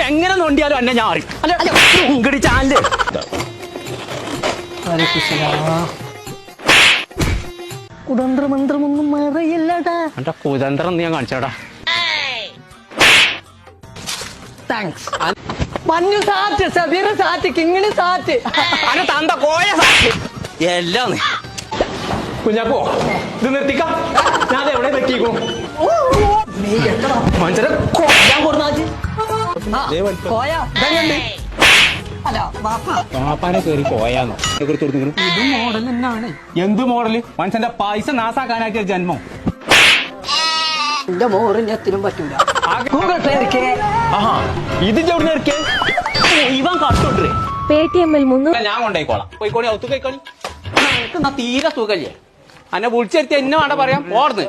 എങ്ങനെ നോണ്ടിയാലും എന്നെ ഞാൻ അറിയും. അല്ല ചാനല് കുതന്ത്രമന്ത്രമൊന്നും മറിയില്ലടാ. എന്റെ കുതന്ത്രം ഞാൻ കാണിച്ചാടാ. താങ്ക്സ്. മഞ്ഞു സാറ്റ്, സബീർ സാറ്റ്, കിങ്ങിണി സാറ്റ്, അനെ തന്ത കോയ സാറ്റ് എല്ലാം കുഞ്ഞാപ്പോ ഇത് നിർത്തിക്കാം. ഞാൻ എവിടെ വെക്കിക്കും മനുഷ്യരെ കൊല്ലാൻ കൊടുന്നാച്ച്. കോയ ഇതങ്ങണ്ട്. അല്ല പാപ്പാനെ കയറി കോയാന്നോ ഇത് മോഡൽ തന്നെയാണ്. എന്ത് മോഡല്? മനുഷ്യന്റെ പൈസ നാസാക്കാനാക്കിയ ജന്മം. എന്റെ മോറിന് എത്തിനും പറ്റൂല. ഇത് ചെവിടുന്ന് ഇറക്കിയ ഇവൻ കട്ടോട്ടേ പേടിഎമ്മിൽ 300 ഞാൻ കൊണ്ടേക്കോളാം. പോയിക്കോണി ഔത്ത് കഴിക്കോളി. എനിക്ക് തീരെ സുഖല്ലേ. അന്നെ വിളിച്ചെടുത്ത് എന്നെ വേണ്ട പറയാം. ഓർന്ന്